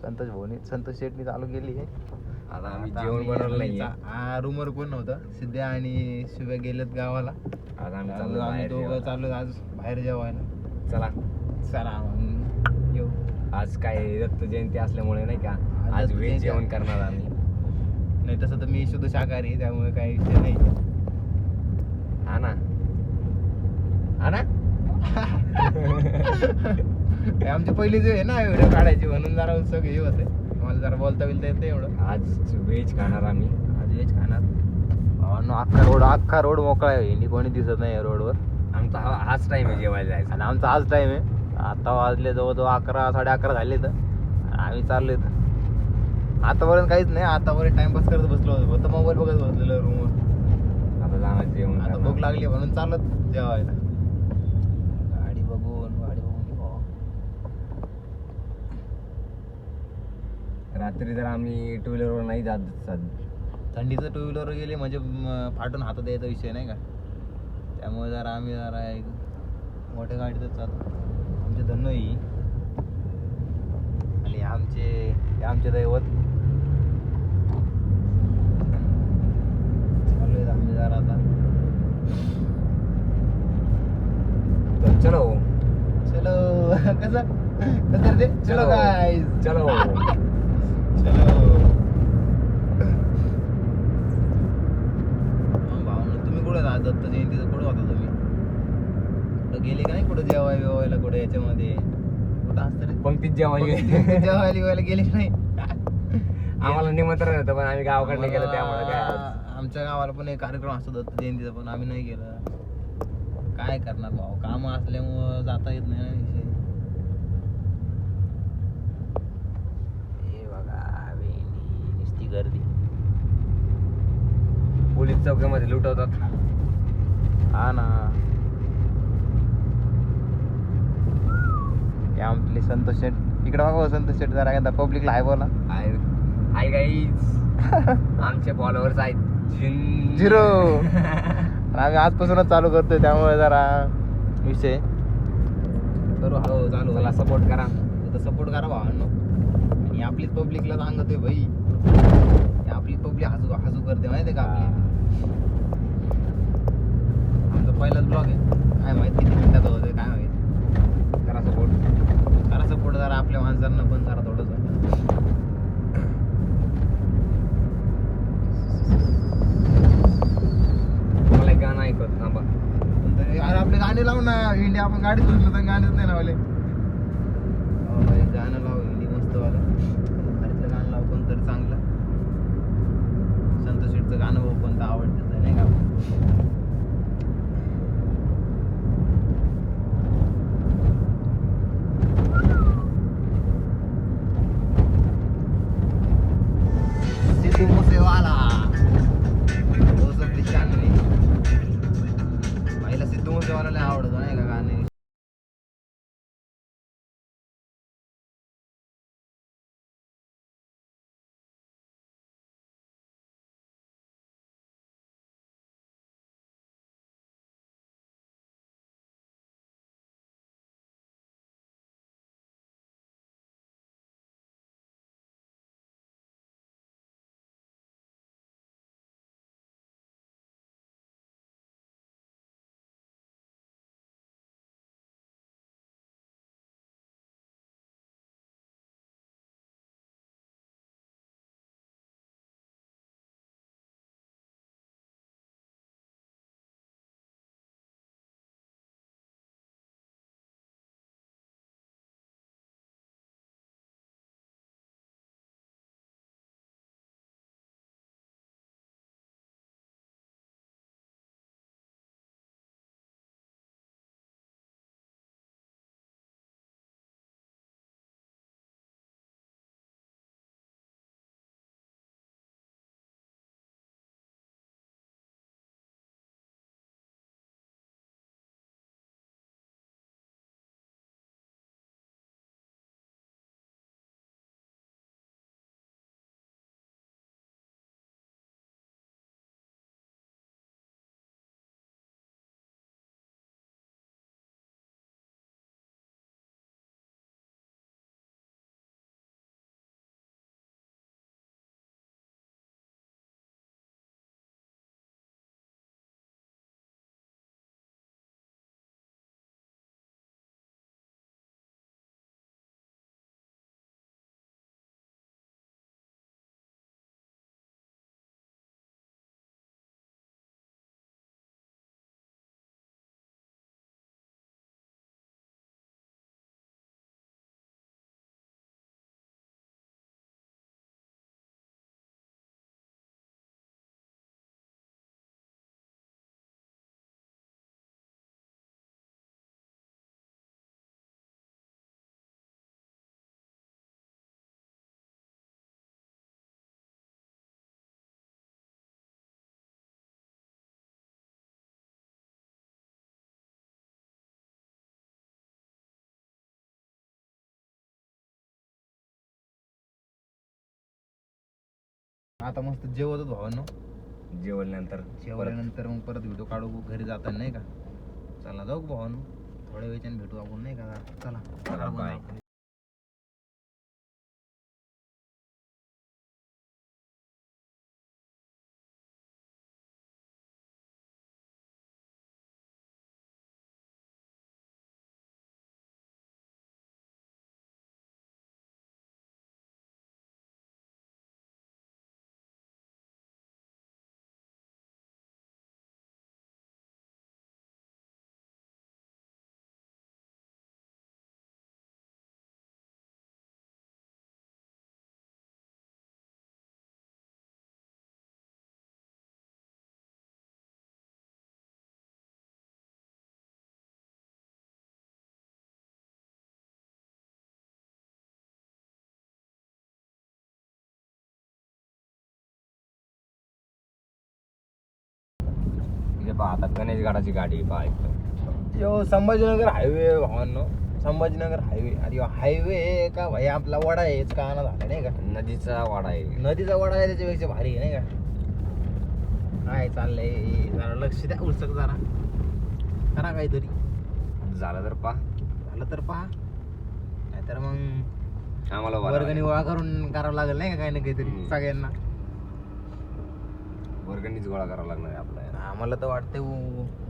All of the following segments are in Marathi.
संतोष शेटनी चालू केली आहे. आता आम्ही जेवण बनवलं नाही. रूमवर कोण नव्हतं, सिद्ध्या आणि शिव्या गेलेत गावाला. आज आम्ही आम्ही दोघं चाललो आज बाहेर जेवायला. चला येऊ. आज काय दत्त जयंती असल्यामुळे नाही का आज व्हेज जेवण करणार आम्ही. नाही तसं तर मी शुद्ध शाकाहारी, त्यामुळे काही विषय नाही. हा ना आमची पहिली जे आहे ना व्हिडिओ काढायची, म्हणून जरा उत्सुक हे होते. मला जरा बोलता येतं एवढं. आज व्हेज खाणार आम्ही. आज व्हेज खाणार. अख्खा रोड मोकळा आहे, इंडी कोणी दिसत नाही रोडवर. आमचा हाच टाइम आहे जेवायला जायचा. आणि आमचा आज टाइम आहे. आता वाजले जवळजवळ 11 11:30 झाले तर आम्ही चाललोय. आतापर्यंत काहीच नाही, आतापर्यंत टाइमपास करत बसलो होतो, फक्त मोबाईल बघत बसलेलो रूमवर. आता जाणार जेवण. आता भूक लागली म्हणून चालत जेवायला. गाडी बघून रात्री जर आम्ही टू व्हीलरवर नाही जात. थंडीचं टू व्हीलरवर गेले म्हणजे फाटून हातात यायचा विषय नाही का, त्यामुळे जरा आम्ही एक मोठ्या गाडीतच जातो. आमचे धन्नो ही आणि आमचे दैवत. चालू आम्ही जरा आता. चलो कसं ते चलो गाईज चलो भावना. तुम्ही कुठे राहत? दत्त जयंतीचं कुठं होता तुम्ही? कुठं गेले का नाही? कुठं जेवायला कुठं याच्यामध्ये कुठं असतं पंक्तीत जेवायला जेवायला गेले की नाही? आम्हाला निमंत्रण होतं पण आम्ही गावाकडे नाही गेलो, त्यामुळे काय आमच्या गावाला पण एक कार्यक्रम असतो दत्त जयंतीचा, पण आम्ही नाही गेलो. काय करणार भाऊ, काम असल्यामुळं जाता येत नाही ना विषय. हे बघा नुसती गर्दी. पोलीस चौकीमध्ये लुटवतात. हा ना. आपले संतोष शेट इकडे बघा. संतोष शेट जरा एकदा पब्लिकला हाय बोला. हाय गाईज, आमचे फॉलोअर्स आहेत 0. आम्ही आजपासूनच चालू करतोय, त्यामुळे जरा विषय करू हळू चालू. मला सपोर्ट करा. सपोर्ट करा भावांनो. आणि आपलीच पब्लिकला सांगतोय भाई, आपली पब्लिक हजू करते माहिती का आपली. आमचा पहिलाच ब्लॉग आहे, काय माहिती किती मिनिटात होतोय काय माहिती. करा सपोर्ट जरा आपल्या माणसांना पण जरा थोडंसं. मला गाणं ऐकत थांबा. अरे आपले गाणे लाव ना. इंडिया आपण गाडीत बसलो तर गाणेच नाही लावले. गाणं लाव हिंदी मस्त वाला. गाडीतलं गाणं लाव कोणतरी चांगलं. संतोष शेटचं गाणं बघ कोणतं आवडतं नाही का. सिद्धू मूसेवाला पहिला सिद्धू मूसेवाला आवडतो नाही का गाणे. आता मस्त जेवतच भावांनो. जेवल्यानंतर जेवल्यानंतर मग परत व्हिडिओ काढू घरी जाताना नाही का. चला जाऊ भावांनो, थोड्या वेळाने भेटू आपण नाही का. चला चला, बाय. आता गणेश गडाची गाडी पहा एकदम. यो संभाजीनगर हायवे भावांनो, संभाजीनगर हायवे. अरे हायवे का भाई, आपला वडा आहे का ना झाला नाही का. नदीचा वाडा आहे. नदीचा वडा आहे त्याच्यापेक्षा भारी आहे नाही का. काय चाललंय जरा लक्ष द्या, उलसक जरा करा काहीतरी. झालं तर पहा, झालं तर पहा, नाहीतर मग आम्हाला वर्गणी गोळा करून करावं लागेल नाही का काही ना काहीतरी सगळ्यांना. वर्गणीच गोळा करावा लागणार आहे आपल्याला. आम्हाला तर वाटतंय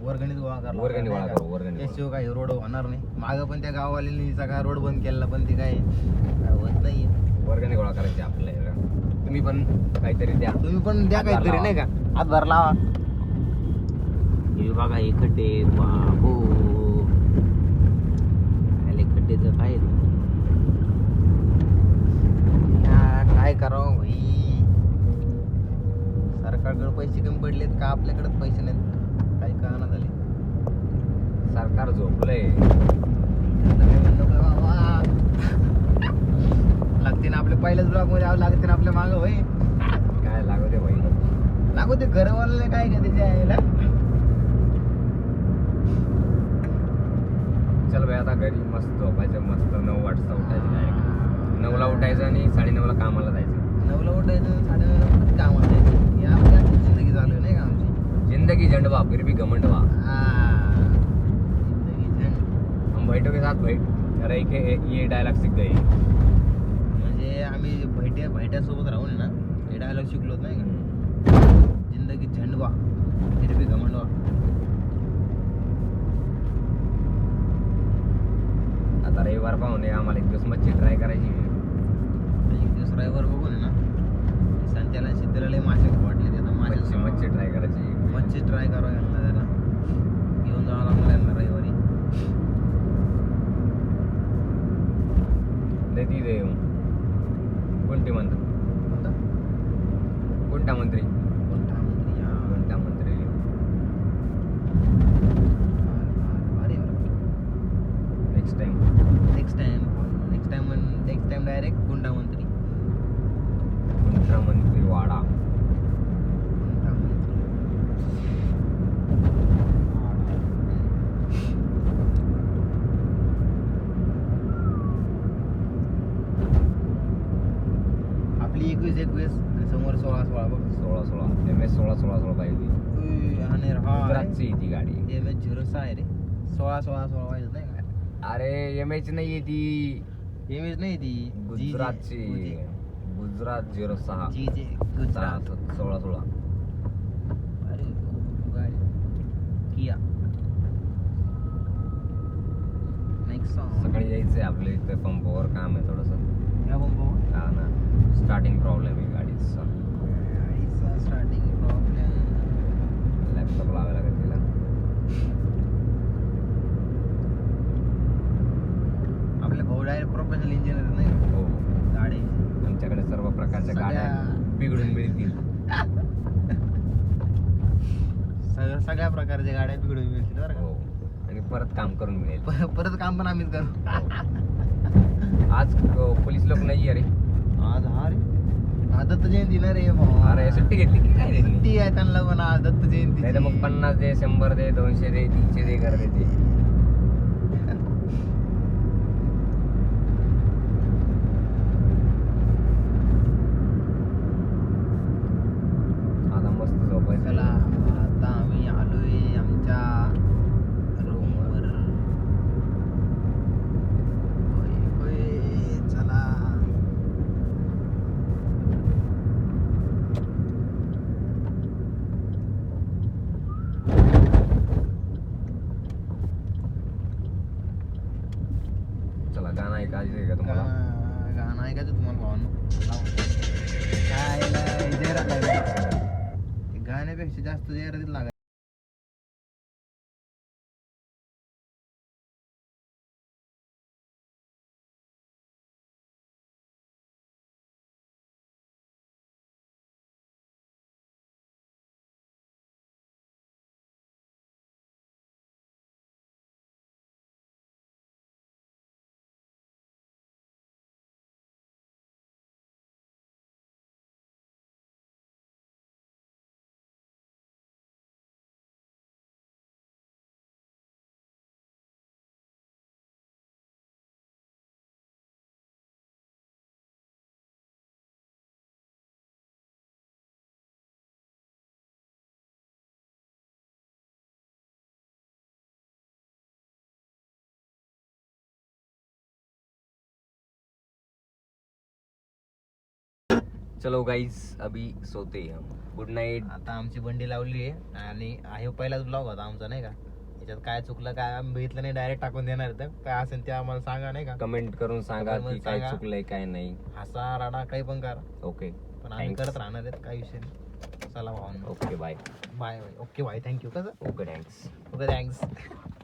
वर्गणीच गोळा करावं वर्गणी गोळा लागेल, करू, वर्गणी गोळा. त्याशिवाय काही रोड होणार नाही. मागं पण त्या गाववाल्यांनी सगळा रोड बंद केला, पण ते काय होत नाही. वर्गणी गोळा करायची आपल्याला. तुम्ही पण काहीतरी द्या. तुम्ही पण द्या हातभार काहीतरी लावा. नाही का, हातभार लावा. हे बघा हे खड्डे बाबू, खड्डेचं काय रे? काय करावं भाई, सरकारकडे पैसे कमी पडलेत का आपल्याकडेच पैसे नाहीत, काही कळना झाले. सरकार झोपलंय. लागते ना आपल्या पहिल्याच ब्लॉक मध्ये यावं लागते ना आपल्या मागं भाई. काय लागू दे भाई, लागू ते घरवाले काय का त्याच्या यायला. चल भाई आता घरी मस्त झोपायचं, मस्त 9 वाजता उठायचं. डायरेक्ट 9ला उठायचं आणि 9:30ला कामाला जायचं. 9ला उठायचं, 9:30 कामाला जायचं. या आपली अशी जिंदगी चालू आहे नाही का आमची. जिंदगी झंडवा फिर भी घमंड वा. जिंदगी झंड. हम बैठो के साथ बैठ रही के ये डायलॉग सीख गए. म्हणजे आम्ही भैट्यासोबत राहून ना हे डायलॉग शिकलोत नाही का. जिंदगी झंडवा फिर भी घमंडवा. आता रविवार पाहून आम्हाला एक दिवस मच्छी ट्राय करायची. एक दिवस ड्रायव्हर बघून आहे ना, संचाला सिद्धला लय मासे वाटले. आता मच्छी ट्राय करायची. मच्छी ट्राय करावं यांना जरा, घेऊन जावं लागणार यांना रविवारी. नदी देव कोणती मंत्री, कोणता मंत्री, कोणता मंत्री या. कोणता मंत्री. अरे नेक्स्ट टाइम डायरेक्ट गुंडा मंत्री. कोणता मंत्री वाडा. गुंडा मंत्री. आपली 21 आणि समोर 16 बघ. 16 MS 16 पाहिजे. आणि गुजरातची ती गाडी. MS06 आहे रे. 16 पाहिजे नाही का. अरे MH नाही ती, MS नाही ती, गुजरातची. गुजरात 06 जी गुजरात. 16. अरे गाडी किया. Next song. सकाळी यायचंय आपल्या इथं पंपावर काम आहे थोडंसं. या बंब. हा ना, स्टार्टिंग प्रॉब्लेम आहे गाडीचा. गाडीचा स्टार्टिंग प्रॉब्लेम. लॅपटॉप लावायला लागेल तिला. आपले भाऊ डायरेक्ट प्रोफेशनल इंजिनियर नाही का? हो, गाडी आमच्याकडे सर्व प्रकारच्या गाड्या बिघडून मिळतील. सगळ्या प्रकारच्या गाड्या बिघडून मिळतील बरं हो, आणि परत काम करून मिळेल. का. परत काम पण आम्हीच करू. आज पोलीस लोक नाही अरे. आज हा रे, आज दत्त जयंती ना रे भाऊ. अरे सुट्टी घेतली की काय त्यांनी? सुट्टी आहे त्यांना पण आज दत्त जयंती. नाही तर मग 50 दे, 100 दे, 200 दे, 300 दे कर देते. भावांनो. काय जाहिरात लागली गाण्यापेक्षा जास्त जाहिरातीत लागली. चलो गाईज अभी सोते हम. Good night. आता आमची बंडी लावली आहे आणि हे पहिलाच ब्लॉग होता आमचा नाही का. याच्यात काय चुकलं काय आम्ही बघितलं नाही, डायरेक्ट टाकून देणार तर काय असेल ते आम्हाला सांगा नाही का. कमेंट करून सांगा Comment की काय सांगा. चुकलंय काय नाही. हसा राडा काही पण करा, ओके पण आम्ही Thanks. करत राहणार आहेत, काही विषय नाही. चला भावांनो, okay bye. Bye bye. Okay bye, thank you. कसं ओके थँक्स. Okay thanks.